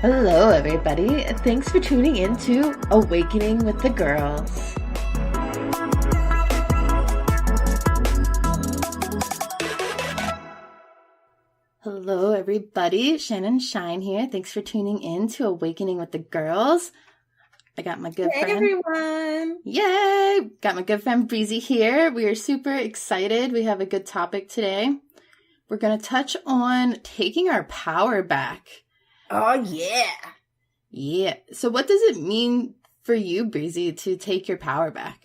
Hello, everybody. Thanks for tuning in to Awakening with the Girls. Hello, everybody. Shannon Shine here. Thanks for tuning in to Awakening with the Girls. I got my good friend. Hey, everyone. Yay! Got my good friend Breezy here. We are super excited. We have a good topic today. We're going to touch on taking our power back. Oh, yeah. Yeah. So what does it mean for you, Breezy, to take your power back?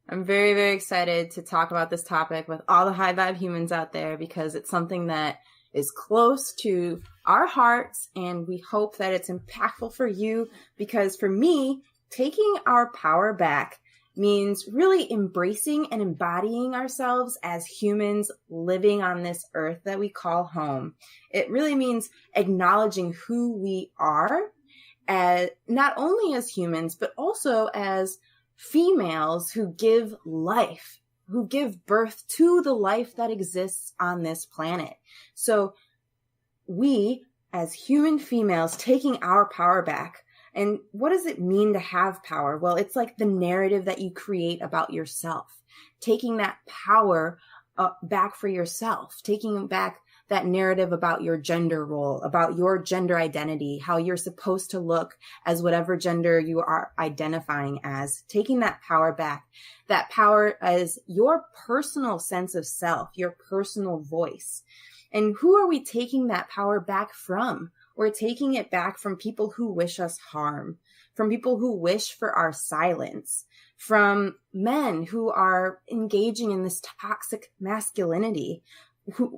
I'm very, very excited to talk about this topic with all the high vibe humans out there because it's something that is close to our hearts, and we hope that it's impactful for you because for me, taking our power back means really embracing and embodying ourselves as humans living on this earth that we call home. It really means acknowledging who we are, as not only as humans, but also as females who give life, who give birth to the life that exists on this planet. So we, as human females, taking our power back. And what does it mean to have power? Well, it's like the narrative that you create about yourself, taking that power back for yourself, taking back that narrative about your gender role, about your gender identity, how you're supposed to look as whatever gender you are identifying as, taking that power back, that power as your personal sense of self, your personal voice. And who are we taking that power back from? We're taking it back from people who wish us harm, from people who wish for our silence, from men who are engaging in this toxic masculinity,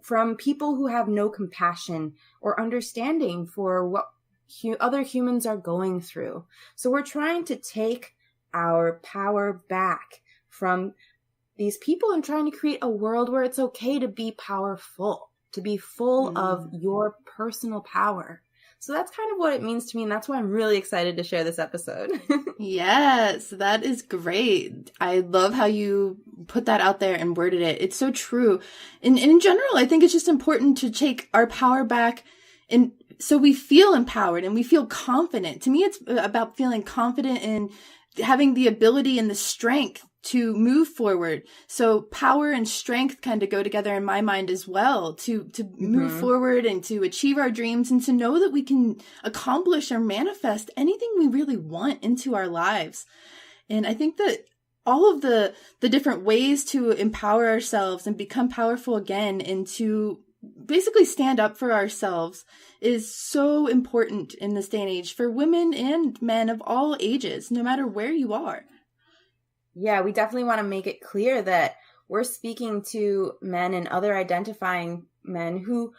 from people who have no compassion or understanding for what other humans are going through. So we're trying to take our power back from these people and trying to create a world where it's okay to be powerful, to be full of your personal power. So that's kind of what it means to me, and that's why I'm really excited to share this episode. Yes, that is great. I love how you put that out there and worded it. It's so true. And in general, I think it's just important to take our power back and so we feel empowered and we feel confident. To me, it's about feeling confident and having the ability and the strength to move forward. So power and strength kind of go together in my mind as well, to move forward and to achieve our dreams and to know that we can accomplish or manifest anything we really want into our lives. And I think that all of the different ways to empower ourselves and become powerful again and to basically stand up for ourselves is so important in this day and age for women and men of all ages, no matter where you are. Yeah, we definitely want to make it clear that we're speaking to men and other identifying men who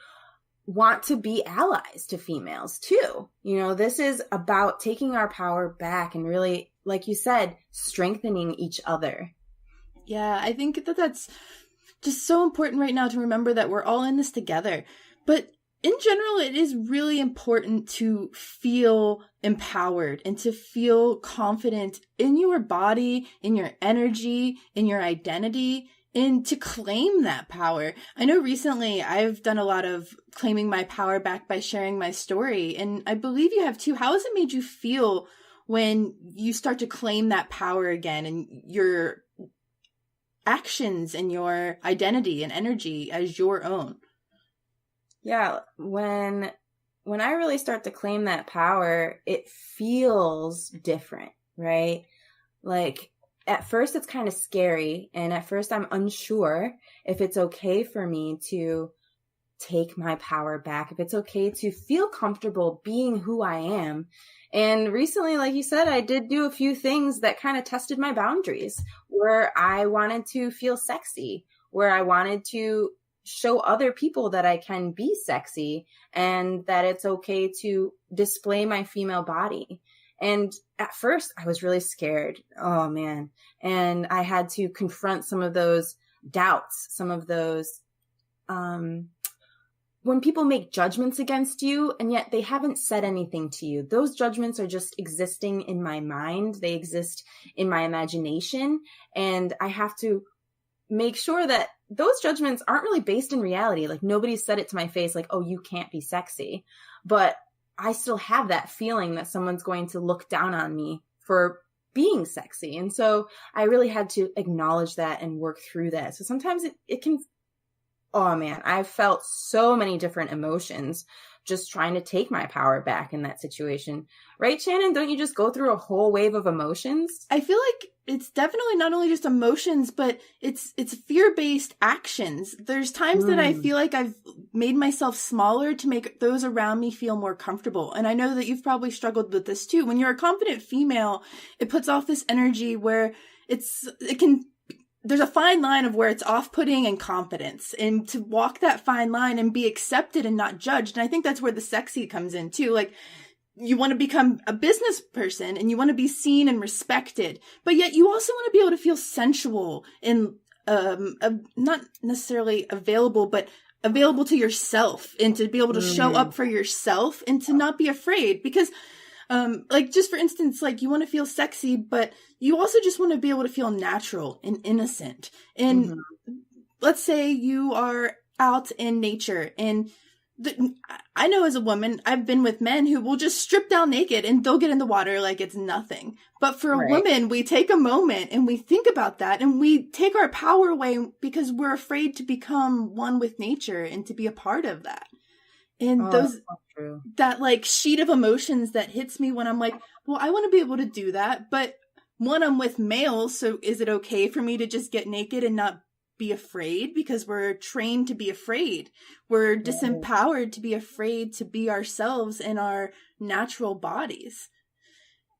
want to be allies to females too. You know, this is about taking our power back and really, like you said, strengthening each other. Yeah, I think that that's just so important right now to remember that we're all in this together. But in general, it is really important to feel empowered and to feel confident in your body, in your energy, in your identity, and to claim that power. I know recently I've done a lot of claiming my power back by sharing my story, and I believe you have too. How has it made you feel when you start to claim that power again and your actions and your identity and energy as your own? Yeah, when I really start to claim that power, it feels different, right? Like at first it's kind of scary, and at first I'm unsure if it's okay for me to take my power back, if it's okay to feel comfortable being who I am. And recently, like you said, I did do a few things that kind of tested my boundaries, where I wanted to feel sexy, where I wanted to show other people that I can be sexy and that it's okay to display my female body. And at first I was really scared. Oh man. And I had to confront some of those doubts, some of those, when people make judgments against you and yet they haven't said anything to you, those judgments are just existing in my mind. They exist in my imagination. And I have to make sure that those judgments aren't really based in reality. Like nobody said it to my face, like, oh, you can't be sexy. But I still have that feeling that someone's going to look down on me for being sexy. And so I really had to acknowledge that and work through that. So sometimes it can, oh man, I've felt so many different emotions just trying to take my power back in that situation. Right, Shannon? Don't you just go through a whole wave of emotions? I feel like it's definitely not only just emotions, but it's fear-based actions. There's times that I feel like I've made myself smaller to make those around me feel more comfortable. And I know that you've probably struggled with this too. When you're a confident female, it puts off this energy where there's a fine line of where it's off-putting and confidence, and to walk that fine line and be accepted and not judged. And I think that's where the sexy comes in too. Like, you want to become a business person and you want to be seen and respected, but yet you also want to be able to feel sensual and not necessarily available, but available to yourself, and to be able to show up for yourself and to not be afraid. Because like, just for instance, like, you want to feel sexy, but you also just want to be able to feel natural and innocent. And let's say you are out in nature, and I know as a woman, I've been with men who will just strip down naked and they'll get in the water like it's nothing. But for a woman, we take a moment and we think about that, and we take our power away because we're afraid to become one with nature and to be a part of that. And that like sheet of emotions that hits me when I'm like, well, I want to be able to do that. But one, I'm with males, so is it okay for me to just get naked and not be afraid? Because we're trained to be afraid. We're disempowered to be afraid to be ourselves in our natural bodies.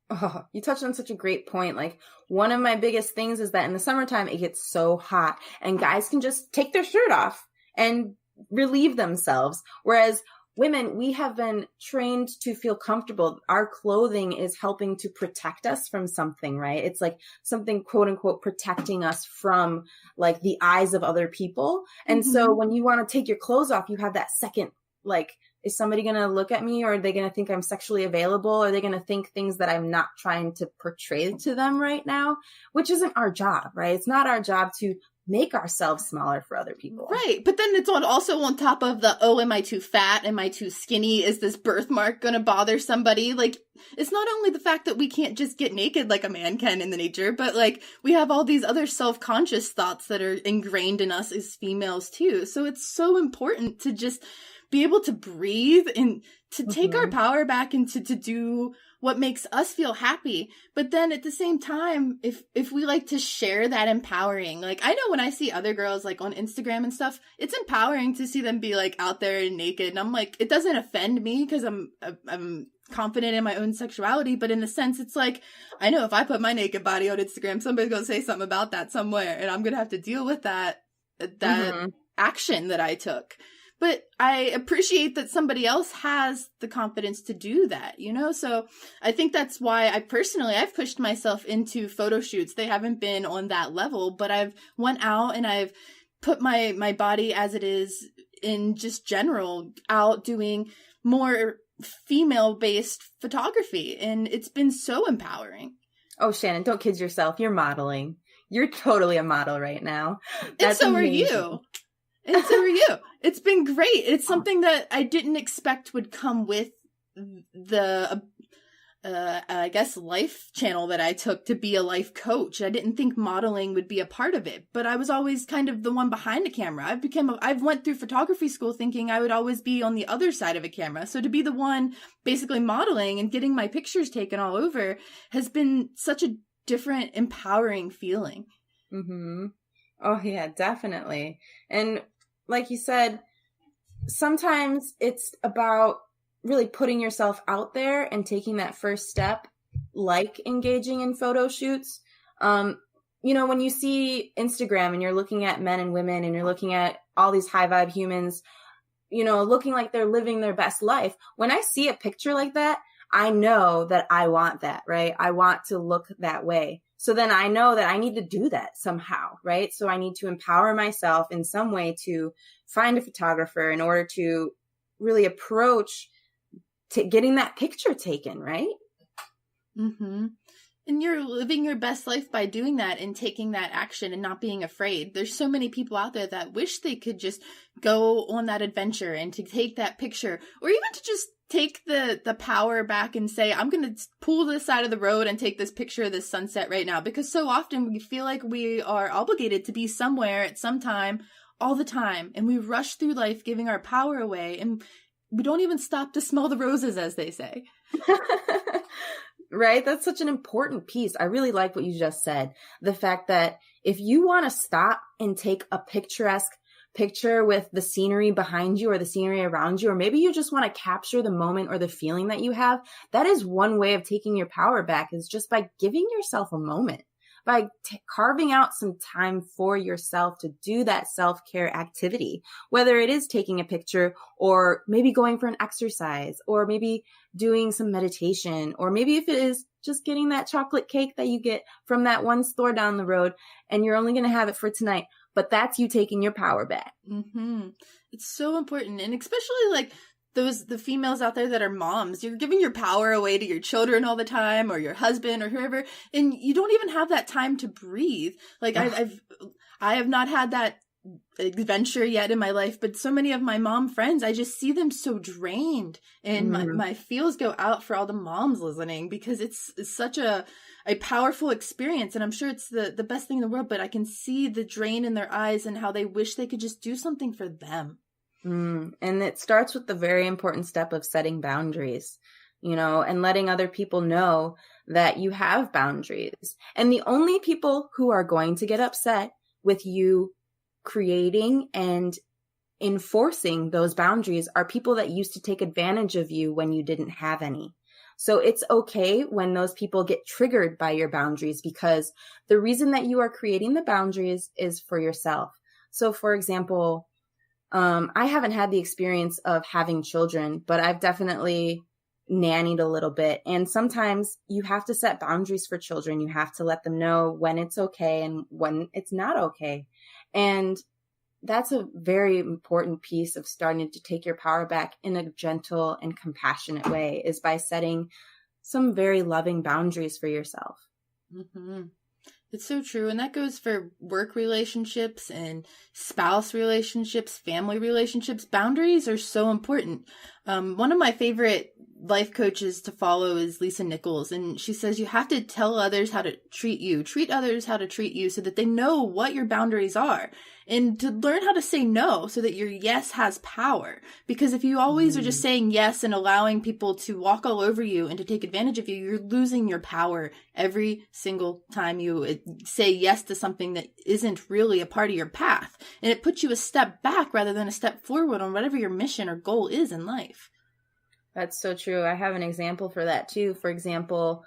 Oh, you touched on such a great point. Like, one of my biggest things is that in the summertime, it gets so hot and guys can just take their shirt off and relieve themselves. Whereas women, we have been trained to feel comfortable. Our clothing is helping to protect us from something, right? It's like something, quote unquote, protecting us from like the eyes of other people. And so when you want to take your clothes off, you have that second, like, is somebody going to look at me, or are they going to think I'm sexually available? Are they going to think things that I'm not trying to portray to them right now? Which isn't our job, right? It's not our job to make ourselves smaller for other people. Right. But then it's also on top of the, oh, am I too fat? Am I too skinny? Is this birthmark going to bother somebody? Like, it's not only the fact that we can't just get naked like a man can in the nature, but like, we have all these other self-conscious thoughts that are ingrained in us as females too. So it's so important to just be able to breathe and to take our power back and to do what makes us feel happy. But then at the same time, if we like to share that empowering, like, I know when I see other girls like on Instagram and stuff, it's empowering to see them be like out there and naked. And I'm like, it doesn't offend me because I'm confident in my own sexuality. But in a sense, it's like, I know if I put my naked body on Instagram, somebody's going to say something about that somewhere, and I'm going to have to deal with that action that I took. But I appreciate that somebody else has the confidence to do that, you know? So I think that's why I've pushed myself into photo shoots. They haven't been on that level, but I've went out and I've put my body as it is in just general out doing more female-based photography. And it's been so empowering. Oh, Shannon, don't kid yourself. You're modeling. You're totally a model right now. That's and so amazing. Are you. And so are you. It's been great. It's something that I didn't expect would come with the, I guess, life channel that I took to be a life coach. I didn't think modeling would be a part of it, but I was always kind of the one behind the camera. I've went through photography school thinking I would always be on the other side of a camera. So to be the one basically modeling and getting my pictures taken all over has been such a different, empowering feeling. Oh, yeah, definitely. And like you said, sometimes it's about really putting yourself out there and taking that first step, like engaging in photo shoots. You know, when you see Instagram and you're looking at men and women and you're looking at all these high vibe humans, you know, looking like they're living their best life. When I see a picture like that, I know that I want that, right? I want to look that way. So then I know that I need to do that somehow, right? So I need to empower myself in some way to find a photographer in order to really approach to getting that picture taken, right? And you're living your best life by doing that and taking that action and not being afraid. There's so many people out there that wish they could just go on that adventure and to take that picture, or even to just take the power back and say, I'm going to pull to the side of the road and take this picture of this sunset right now? Because so often we feel like we are obligated to be somewhere at some time all the time. And we rush through life giving our power away. And we don't even stop to smell the roses, as they say. Right? That's such an important piece. I really like what you just said. The fact that if you want to stop and take a picturesque picture with the scenery behind you or the scenery around you, or maybe you just want to capture the moment or the feeling that you have, that is one way of taking your power back, is just by giving yourself a moment, by carving out some time for yourself to do that self-care activity, whether it is taking a picture or maybe going for an exercise or maybe doing some meditation, or maybe if it is just getting that chocolate cake that you get from that one store down the road and you're only going to have it for tonight. But that's you taking your power back. Mm-hmm. It's so important. And especially like the females out there that are moms, you're giving your power away to your children all the time, or your husband or whoever, and you don't even have that time to breathe. Like I have not had that adventure yet in my life, but so many of my mom friends, I just see them so drained, and my feels go out for all the moms listening, because it's such a powerful experience, and I'm sure it's the best thing in the world, but I can see the drain in their eyes and how they wish they could just do something for them. And it starts with the very important step of setting boundaries, and letting other people know that you have boundaries. And the only people who are going to get upset with you creating and enforcing those boundaries are people that used to take advantage of you when you didn't have any. So it's okay when those people get triggered by your boundaries, because the reason that you are creating the boundaries is for yourself. So for example, I haven't had the experience of having children, but I've definitely nannied a little bit. And sometimes you have to set boundaries for children. You have to let them know when it's okay and when it's not okay. And that's a very important piece of starting to take your power back in a gentle and compassionate way, is by setting some very loving boundaries for yourself. Mm-hmm. It's so true. And that goes for work relationships and spouse relationships, family relationships. Boundaries are so important. One of my favorite life coaches to follow is Lisa Nichols. And she says you have to tell others how to treat you, treat others how to treat you, so that they know what your boundaries are, and to learn how to say no so that your yes has power. Because if you always are just saying yes and allowing people to walk all over you and to take advantage of you, you're losing your power every single time you say yes to something that isn't really a part of your path. And it puts you a step back rather than a step forward on whatever your mission or goal is in life. That's so true. I have an example for that too. For example,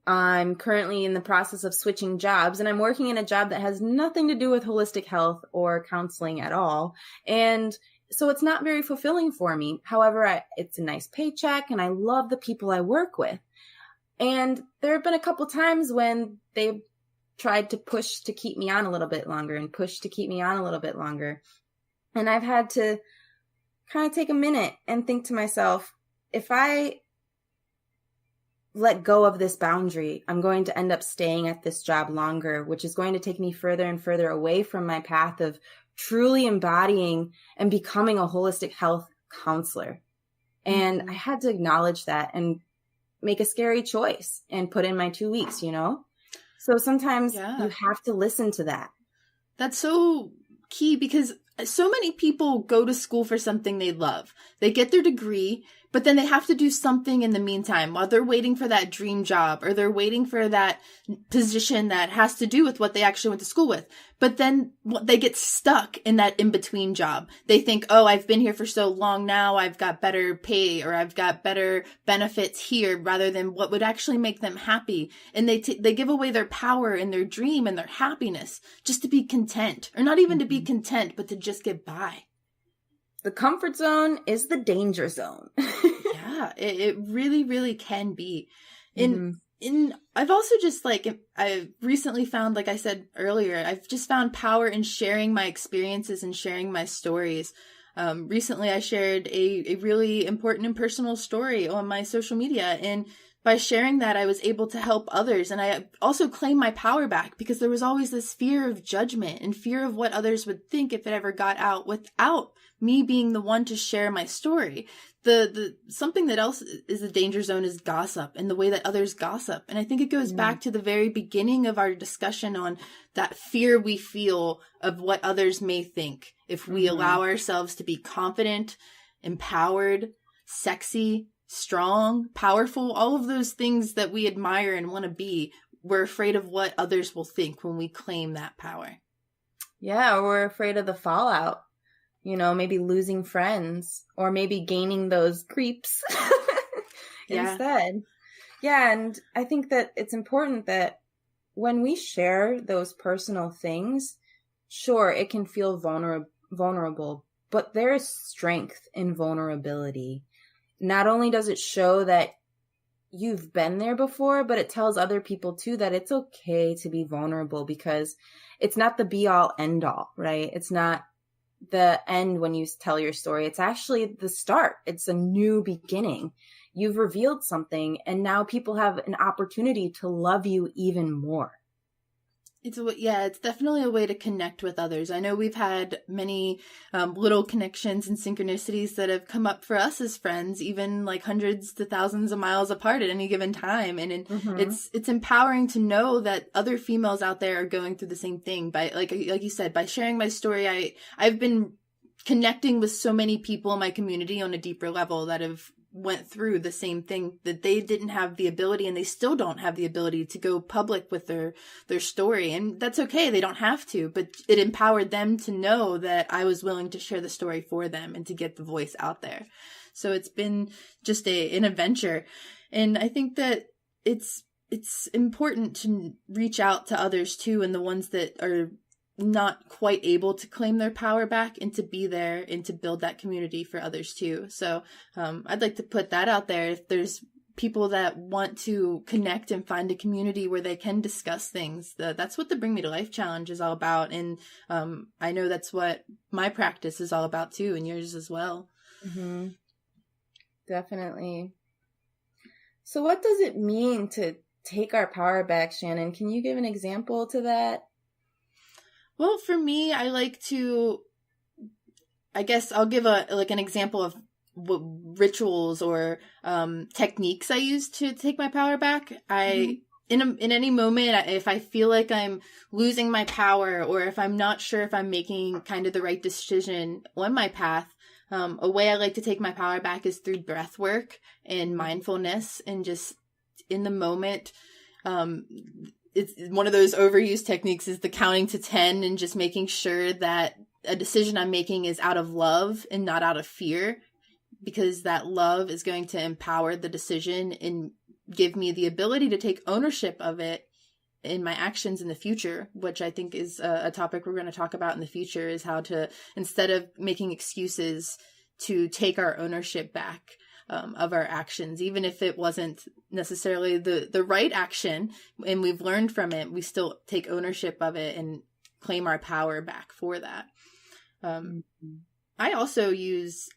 I'm currently in the process of switching jobs, and I'm working in a job that has nothing to do with holistic health or counseling at all. And so it's not very fulfilling for me. However, it's a nice paycheck and I love the people I work with. And there have been a couple times when they've tried to push to keep me on a little bit longer and push to keep me on a little bit longer. And I've had to kind of take a minute and think to myself, if I let go of this boundary, I'm going to end up staying at this job longer, which is going to take me further and further away from my path of truly embodying and becoming a holistic health counselor. And I had to acknowledge that and make a scary choice and put in my 2 weeks, So sometimes you have to listen to that. That's so key, because so many people go to school for something they love. They get their degree, but then they have to do something in the meantime while they're waiting for that dream job, or they're waiting for that position that has to do with what they actually went to school with. But then they get stuck in that in-between job. They think, oh, I've been here for so long now, I've got better pay or I've got better benefits here, rather than what would actually make them happy. And they give away their power and their dream and their happiness just to be content, or not even to be content, but to just get by. The comfort zone is the danger zone. Yeah, it really, really can be. I've also just I've recently found, like I said earlier, I've just found power in sharing my experiences and sharing my stories. Recently I shared a really important and personal story on my social media, and by sharing that, I was able to help others. And I also claimed my power back because there was always this fear of judgment and fear of what others would think if it ever got out without me being the one to share my story. The something that else is the danger zone is gossip and the way that others gossip. And I think it goes back to the very beginning of our discussion on that fear we feel of what others may think if we allow ourselves to be confident, empowered, sexy, strong, powerful, all of those things that we admire and want to be. We're afraid of what others will think when we claim that power. Yeah, or we're afraid of the fallout. You know, maybe losing friends or maybe gaining those creeps instead. Yeah, and I think that it's important that when we share those personal things, sure, it can feel vulnerable, but there is strength in vulnerability. Not only does it show that you've been there before, but it tells other people too that it's okay to be vulnerable because it's not the be all end all, right? It's not the end when you tell your story. It's actually the start. It's a new beginning. You've revealed something and now people have an opportunity to love you even more. It's definitely a way to connect with others. I know we've had many little connections and synchronicities that have come up for us as friends, even like hundreds to thousands of miles apart at any given time. And it's empowering to know that other females out there are going through the same thing. By like you said, by sharing my story, I've been connecting with so many people in my community on a deeper level that have went through the same thing, that they didn't have the ability and they still don't have the ability to go public with their story. And that's okay. They don't have to, but it empowered them to know that I was willing to share the story for them and to get the voice out there. So it's been just an adventure. And I think that it's important to reach out to others too, and the ones that are not quite able to claim their power back, and to be there and to build that community for others too. So I'd like to put that out there. If there's people that want to connect and find a community where they can discuss things, that's what the Bring Me to Life Challenge is all about. And I know that's what my practice is all about too, and yours as well. Mm-hmm. Definitely. So what does it mean to take our power back, Shannon? Can you give an example to that? Well, for me, I like to, I guess I'll give an example of what rituals or techniques I use to take my power back. In any moment, if I feel like I'm losing my power, or if I'm not sure if I'm making kind of the right decision on my path, a way I like to take my power back is through breath work and mindfulness, and just in the moment. It's one of those overused techniques is the counting to 10, and just making sure that a decision I'm making is out of love and not out of fear, because that love is going to empower the decision and give me the ability to take ownership of it in my actions in the future, which I think is a topic we're going to talk about in the future, is how to, instead of making excuses, to take our ownership back of our actions. Even if it wasn't necessarily the right action and we've learned from it, we still take ownership of it and claim our power back for that. I also use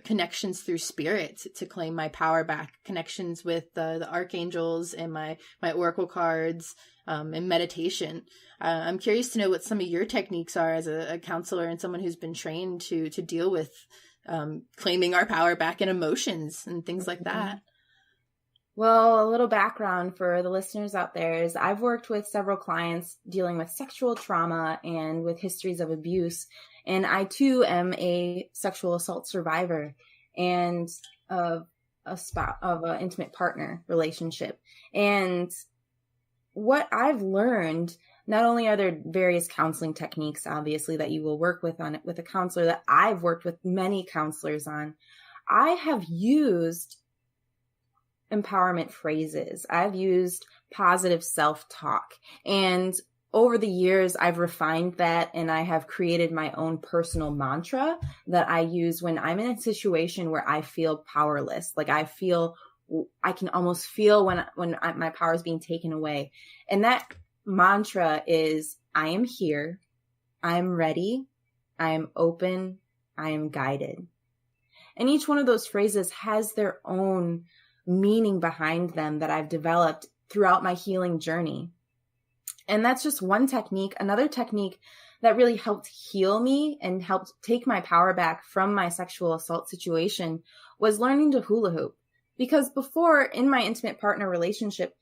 connections through spirit to claim my power back. Connections with the archangels and my oracle cards and meditation. I'm curious to know what some of your techniques are as a counselor and someone who's been trained to deal with claiming our power back in emotions and things like that. Well, a little background for the listeners out there is I've worked with several clients dealing with sexual trauma and with histories of abuse. And I too am a sexual assault survivor and of an intimate partner relationship. And what I've learned, not only are there various counseling techniques, obviously, that you will work with with a counselor, that I've worked with many counselors on, I have used empowerment phrases. I've used positive self-talk. And over the years, I've refined that, and I have created my own personal mantra that I use when I'm in a situation where I feel powerless. Like I can almost feel when my power is being taken away. And that mantra is, I am here, I am ready, I am open, I am guided. And each one of those phrases has their own meaning behind them that I've developed throughout my healing journey. And that's just one technique. Another technique that really helped heal me and helped take my power back from my sexual assault situation was learning to hula hoop. Because before, in my intimate partner relationship,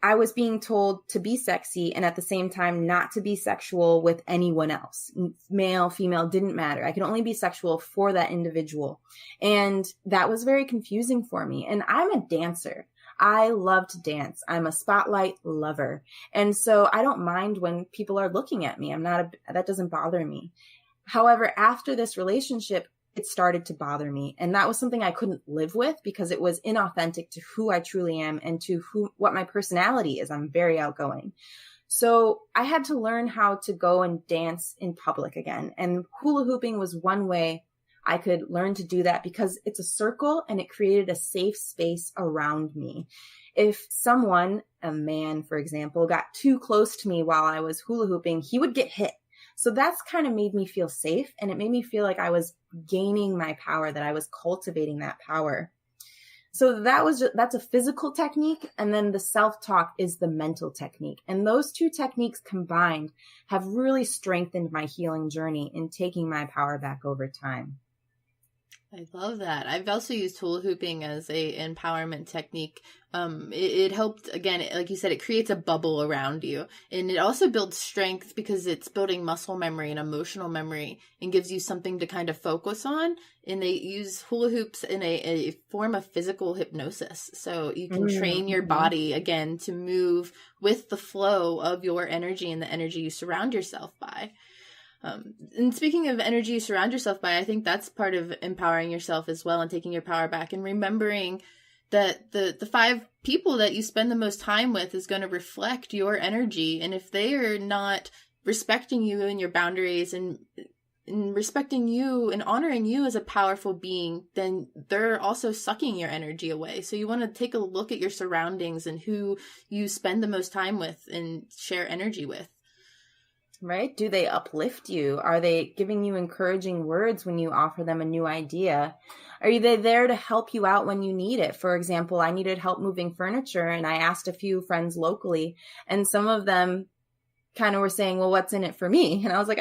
I was being told to be sexy and at the same time not to be sexual with anyone else. Male, female, didn't matter. I could only be sexual for that individual. And that was very confusing for me. And I'm a dancer. I love to dance. I'm a spotlight lover. And so I don't mind when people are looking at me. That doesn't bother me. However, after this relationship, it started to bother me. And that was something I couldn't live with because it was inauthentic to who I truly am and to what my personality is. I'm very outgoing. So I had to learn how to go and dance in public again. And hula hooping was one way I could learn to do that because it's a circle and it created a safe space around me. If someone, a man, for example, got too close to me while I was hula hooping, he would get hit. So that's kind of made me feel safe. And it made me feel like I was gaining my power, that I was cultivating that power. So that's a physical technique. And then the self-talk is the mental technique. And those two techniques combined have really strengthened my healing journey in taking my power back over time. I love that. I've also used hula hooping as a empowerment technique. It helped, again, like you said, it creates a bubble around you. And it also builds strength because it's building muscle memory and emotional memory and gives you something to kind of focus on. And they use hula hoops in a form of physical hypnosis. So you can train your body, again, to move with the flow of your energy and the energy you surround yourself by. And speaking of energy you surround yourself by, I think that's part of empowering yourself as well and taking your power back and remembering that the 5 people that you spend the most time with is going to reflect your energy. And if they are not respecting you and your boundaries and respecting you and honoring you as a powerful being, then they're also sucking your energy away. So you want to take a look at your surroundings and who you spend the most time with and share energy with. Right? Do they uplift you? Are they giving you encouraging words when you offer them a new idea? Are they there to help you out when you need it? For example, I needed help moving furniture and I asked a few friends locally and some of them kind of were saying, well, what's in it for me? And I was like,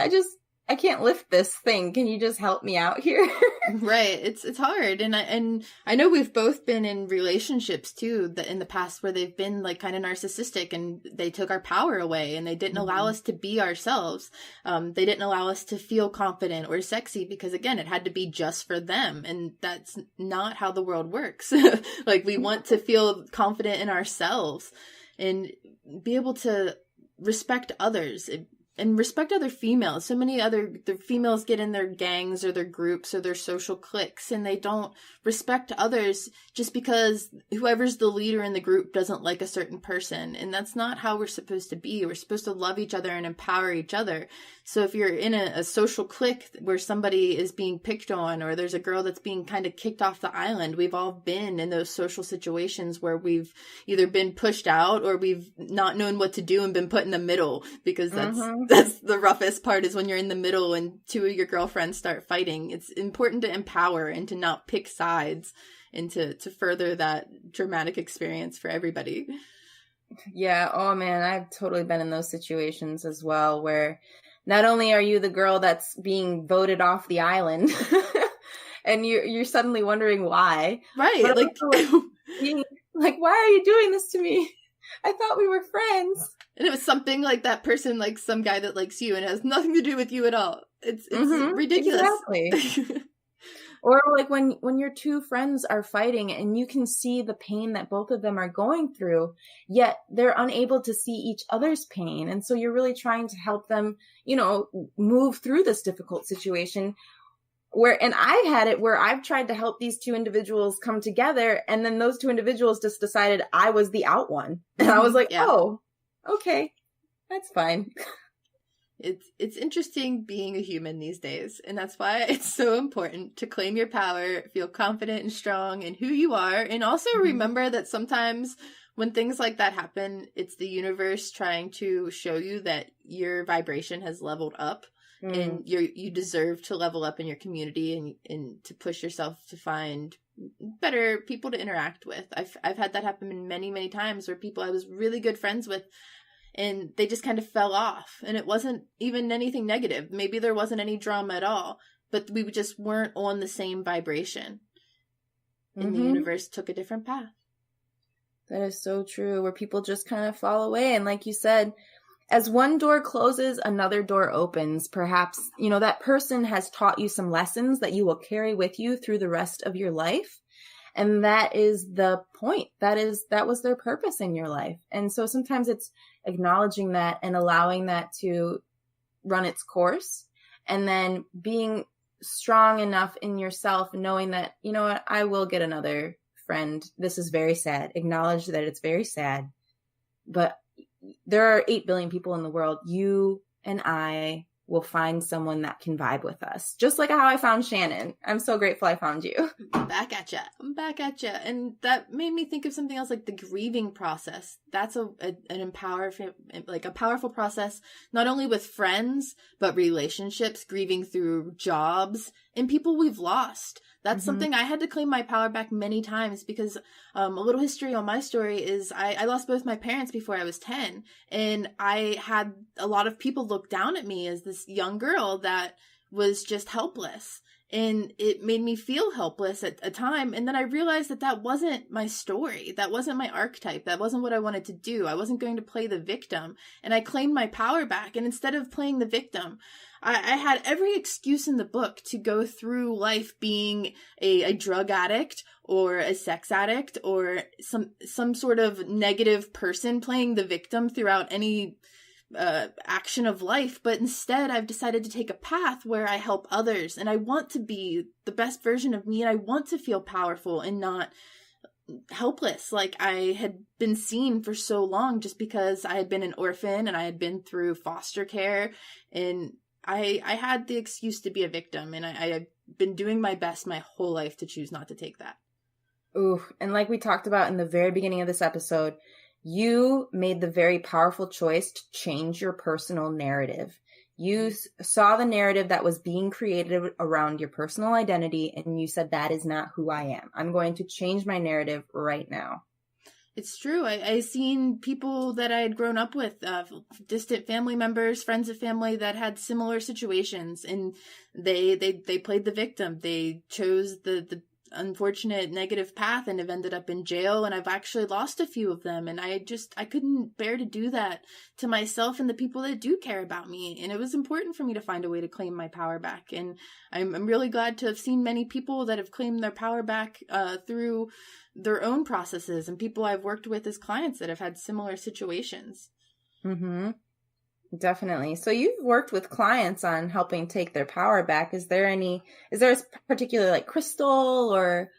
I can't lift this thing. Can you just help me out here? Right. It's hard. And I know we've both been in relationships too, that in the past where they've been like kind of narcissistic and they took our power away and they didn't allow us to be ourselves. They didn't allow us to feel confident or sexy because again, it had to be just for them. And that's not how the world works. Like we want to feel confident in ourselves and be able to respect others. And respect other females. So many the females get in their gangs or their groups or their social cliques and they don't respect others just because whoever's the leader in the group doesn't like a certain person. And that's not how we're supposed to be. We're supposed to love each other and empower each other. So if you're in a social clique where somebody is being picked on or there's a girl that's being kind of kicked off the island, we've all been in those social situations where we've either been pushed out or we've not known what to do and been put in the middle because that's the roughest part is when you're in the middle and 2 of your girlfriends start fighting. It's important to empower and to not pick sides and to further that dramatic experience for everybody. Yeah. Oh man, I've totally been in those situations as well where not only are you the girl that's being voted off the island and you're suddenly wondering why. Right. But like, why are you doing this to me? I thought we were friends. And it was something like that person, like some guy that likes you and it has nothing to do with you at all. It's ridiculous. Exactly. Or like when your 2 friends are fighting and you can see the pain that both of them are going through, yet they're unable to see each other's pain. And so you're really trying to help them, move through this difficult situation. And I've had it where I've tried to help these 2 individuals come together. And then those 2 individuals just decided I was the out one. And I was like, oh, okay, that's fine. It's interesting being a human these days. And that's why it's so important to claim your power, feel confident and strong in who you are. And also remember that sometimes when things like that happen, it's the universe trying to show you that your vibration has leveled up and you deserve to level up in your community and to push yourself to find better people to interact with. I've had that happen many, many times where people I was really good friends with and they just kind of fell off, and it wasn't even anything negative. Maybe there wasn't any drama at all, but we just weren't on the same vibration. And the universe took a different path. That is so true, where people just kind of fall away. And like you said, as one door closes, another door opens. Perhaps, that person has taught you some lessons that you will carry with you through the rest of your life. And that is the point. That was their purpose in your life. And so sometimes it's acknowledging that and allowing that to run its course, and then being strong enough in yourself, knowing that, you know what, I will get another friend. This is very sad. Acknowledge that it's very sad, but there are 8 billion people in the world. You and I will find someone that can vibe with us. Just like how I found Shannon. I'm so grateful I found you. I'm back at ya. And that made me think of something else, like the grieving process. That's a powerful process, not only with friends, but relationships, grieving through jobs and people we've lost. That's something I had to claim my power back many times, because a little history on my story is I lost both my parents before I was 10. And I had a lot of people look down at me as this young girl that was just helpless. And it made me feel helpless at a time. And then I realized that wasn't my story. That wasn't my archetype. That wasn't what I wanted to do. I wasn't going to play the victim. And I claimed my power back. And instead of playing the victim, I had every excuse in the book to go through life being a drug addict or a sex addict or some sort of negative person playing the victim throughout any action of life. But instead, I've decided to take a path where I help others, and I want to be the best version of me, and I want to feel powerful and not helpless like I had been seen for so long, just because I had been an orphan and I had been through foster care, and I had the excuse to be a victim, and I have been doing my best my whole life to choose not to take that. Ooh, and like we talked about in the very beginning of this episode, you made the very powerful choice to change your personal narrative. You saw the narrative that was being created around your personal identity, and you said, that is not who I am. I'm going to change my narrative right now. It's true. I seen people that I had grown up with, distant family members, friends of family that had similar situations, and they played the victim. They chose the unfortunate negative path and have ended up in jail, and I've actually lost a few of them, and I couldn't bear to do that to myself and the people that do care about me, and it was important for me to find a way to claim my power back. And I'm really glad to have seen many people that have claimed their power back through their own processes, and people I've worked with as clients that have had similar situations. Definitely. So you've worked with clients on helping take their power back. Is there a particular like crystal or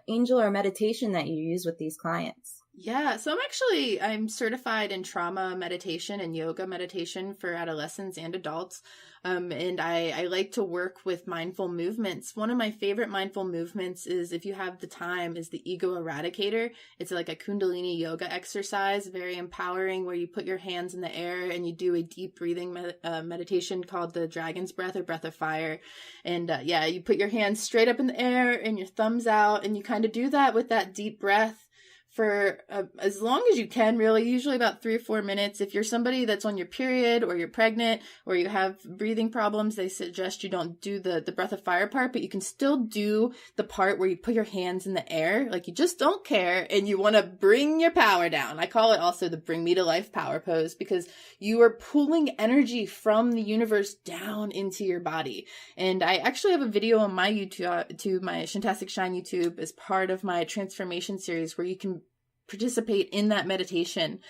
angel or meditation that you use with these clients? Yeah, so I'm certified in trauma meditation and yoga meditation for adolescents and adults. And I like to work with mindful movements. One of my favorite mindful movements is, if you have the time, is the ego eradicator. It's like a Kundalini yoga exercise, very empowering, where you put your hands in the air and you do a deep breathing meditation called the dragon's breath or breath of fire. And you put your hands straight up in the air and your thumbs out, and you kind of do that with that deep breath for as long as you can, really, usually about 3 or 4 minutes. If you're somebody that's on your period or you're pregnant or you have breathing problems, they suggest you don't do the breath of fire part, but you can still do the part where you put your hands in the air, like you just don't care and you want to bring your power down. I call it also the bring me to life power pose, because you are pulling energy from the universe down into your body. And I actually have a video on my YouTube, my Shantastic Shine YouTube, as part of my transformation series, where you can participate in that meditation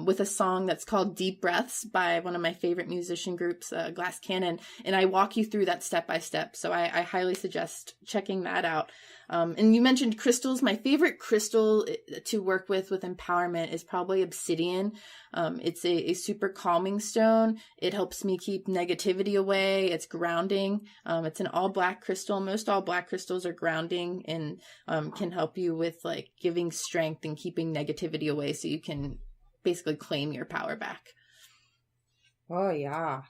with a song that's called Deep Breaths by one of my favorite musician groups, Glass Cannon. And I walk you through that step by step. So I highly suggest checking that out. And you mentioned crystals. My favorite crystal to work with empowerment is probably obsidian. It's a super calming stone. It helps me keep negativity away. It's grounding. It's an all black crystal. Most all black crystals are grounding and can help you with like giving strength and keeping keeping negativity away so you can basically claim your power back. Oh, yeah.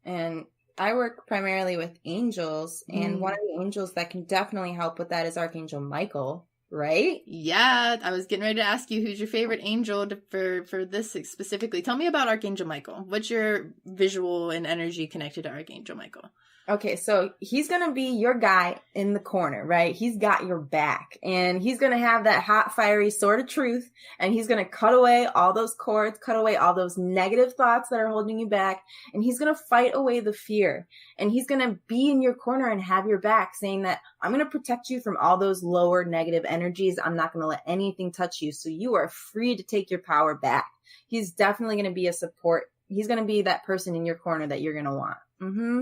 And I work primarily with angels, and one of the angels that can definitely help with that is Archangel Michael, right? Yeah, I was getting ready to ask you, who's your favorite angel for this specifically. Tell me about Archangel Michael. What's your visual and energy connected to Archangel Michael? Okay, so he's going to be your guy in the corner, right? He's got your back, and he's going to have that hot, fiery sword of truth, and he's going to cut away all those cords, cut away all those negative thoughts that are holding you back, and he's going to fight away the fear, and he's going to be in your corner and have your back, saying that I'm going to protect you from all those lower negative energies. I'm not going to let anything touch you, so you are free to take your power back. He's definitely going to be a support. He's going to be that person in your corner that you're going to want. Mm-hmm.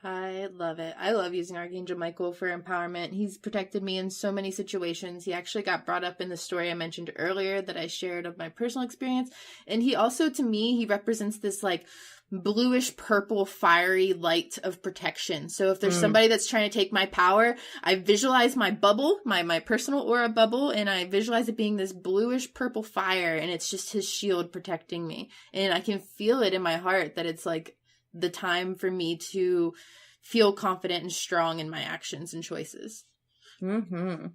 I love it. I love using Archangel Michael for empowerment. He's protected me in so many situations. He actually got brought up in the story I mentioned earlier that I shared of my personal experience. And he also, to me, he represents this like bluish purple fiery light of protection. So if there's somebody that's trying to take my power, I visualize my bubble, my personal aura bubble, and I visualize it being this bluish purple fire, and it's just his shield protecting me. And I can feel it in my heart that it's like the time for me to feel confident and strong in my actions and choices. Mm-hmm.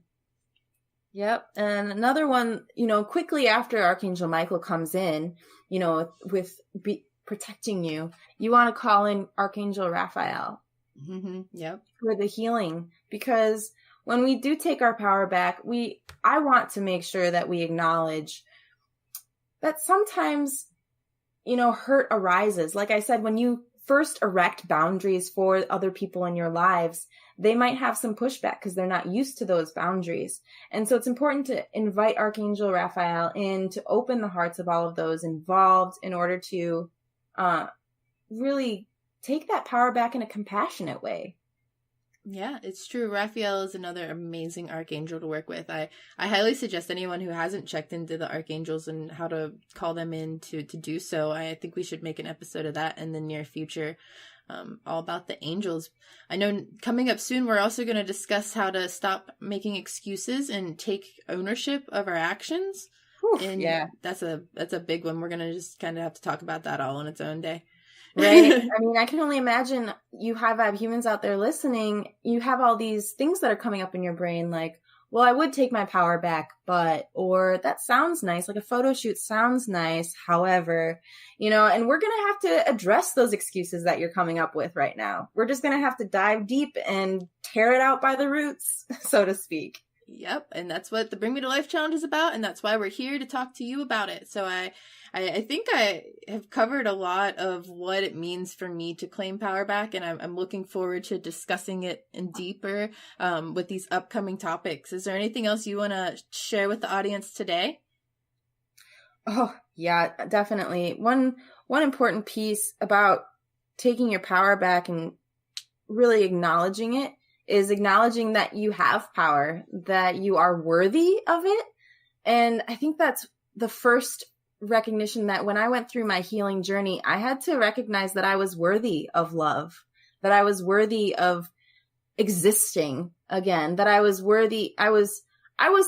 Yep. And another one, quickly after Archangel Michael comes in, with protecting you, you want to call in Archangel Raphael. Mm-hmm. Yep. For the healing, because when we do take our power back, I want to make sure that we acknowledge that sometimes hurt arises. Like I said, when you first erect boundaries for other people in your lives, they might have some pushback because they're not used to those boundaries. And so it's important to invite Archangel Raphael in to open the hearts of all of those involved in order to really take that power back in a compassionate way. Yeah, it's true. Raphael is another amazing archangel to work with. I highly suggest anyone who hasn't checked into the archangels and how to call them in to do so. I think we should make an episode of that in the near future, all about the angels. I know coming up soon, we're also going to discuss how to stop making excuses and take ownership of our actions. Whew, and yeah, that's a big one. We're going to just kind of have to talk about that all on its own day. Right. I mean, I can only imagine you have humans out there listening. You have all these things that are coming up in your brain like, well, I would take my power back, or that sounds nice. Like a photo shoot sounds nice. However, and we're going to have to address those excuses that you're coming up with right now. We're just going to have to dive deep and tear it out by the roots, so to speak. Yep. And that's what the Bring Me to Life Challenge is about. And that's why we're here to talk to you about it. So I think I have covered a lot of what it means for me to claim power back. And I'm looking forward to discussing it in deeper with these upcoming topics. Is there anything else you want to share with the audience today? Oh, yeah, definitely. One important piece about taking your power back and really acknowledging it is acknowledging that you have power, that you are worthy of it. And I think that's the first recognition that when I went through my healing journey, I had to recognize that I was worthy of love, that I was worthy of existing again, that I was worthy. I was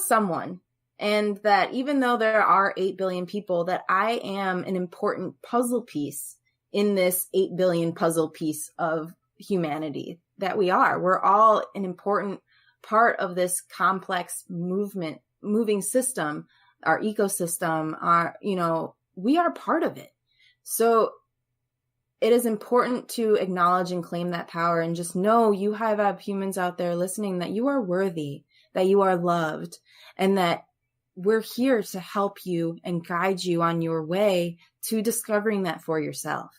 someone. And that even though there are 8 billion people, that I am an important puzzle piece in this 8 billion puzzle piece of humanity that we are. We're all an important part of this complex moving system, our ecosystem, we are part of it. So it is important to acknowledge and claim that power and just know you have humans out there listening that you are worthy, that you are loved, and that we're here to help you and guide you on your way to discovering that for yourself.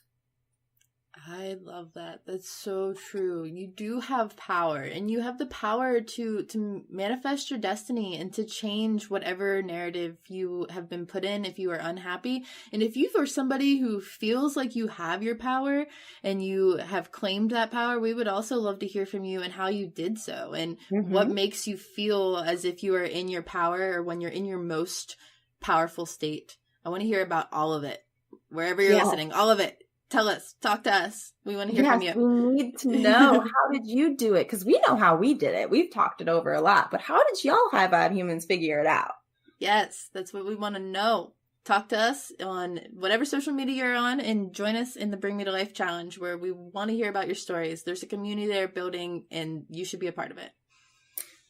I love that. That's so true. You do have power, and you have the power to manifest your destiny and to change whatever narrative you have been put in if you are unhappy. And if you are somebody who feels like you have your power and you have claimed that power, we would also love to hear from you and how you did so and what makes you feel as if you are in your power or when you're in your most powerful state. I want to hear about all of it. Wherever you're listening, all of it. Tell us, talk to us. We want to hear from you. We need to know, how did you do it? Because we know how we did it. We've talked it over a lot, but how did y'all humans figure it out? Yes, that's what we want to know. Talk to us on whatever social media you're on and join us in the Bring Me to Life Challenge, where we want to hear about your stories. There's a community there building, and you should be a part of it.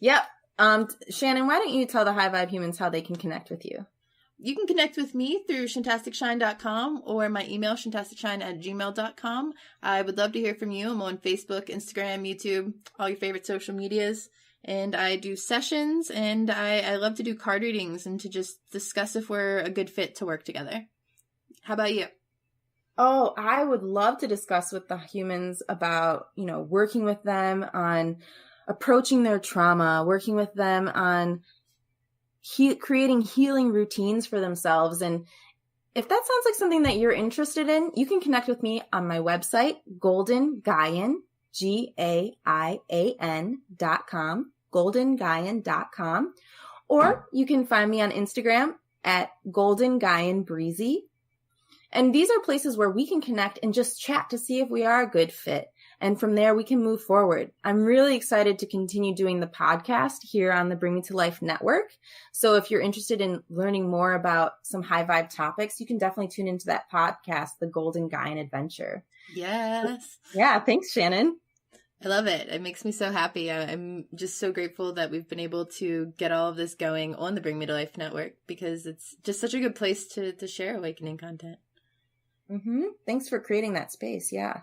Yep. Shannon, why don't you tell the High Vibe humans how they can connect with you? You can connect with me through shantasticshine.com or my email, shantasticshine@gmail.com. I would love to hear from you. I'm on Facebook, Instagram, YouTube, all your favorite social medias. And I do sessions, and I love to do card readings and to just discuss if we're a good fit to work together. How about you? Oh, I would love to discuss with the humans about, working with them on approaching their trauma, working with them on creating healing routines for themselves. And if that sounds like something that you're interested in, you can connect with me on my website, goldengaian, GAIAN.com, goldengaian.com. Or you can find me on Instagram at goldengaianbreezy. And these are places where we can connect and just chat to see if we are a good fit. And from there, we can move forward. I'm really excited to continue doing the podcast here on the Bring Me to Life Network. So if you're interested in learning more about some high vibe topics, you can definitely tune into that podcast, The Golden Gaian Adventure. Yes. Yeah. Thanks, Shannon. I love it. It makes me so happy. I'm just so grateful that we've been able to get all of this going on the Bring Me to Life Network, because it's just such a good place to share awakening content. Mm-hmm. Thanks for creating that space. Yeah.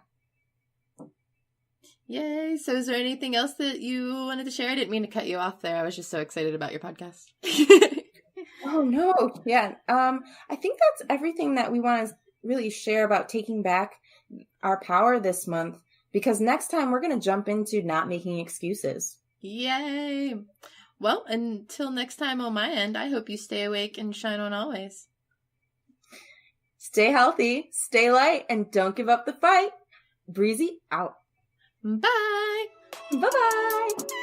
Yay. So is there anything else that you wanted to share? I didn't mean to cut you off there. I was just so excited about your podcast. Oh, no. Yeah. I think that's everything that we want to really share about taking back our power this month, because next time we're going to jump into not making excuses. Yay. Well, until next time on my end, I hope you stay awake and shine on always. Stay healthy, stay light, and don't give up the fight. Breezy out. Bye. Bye-bye.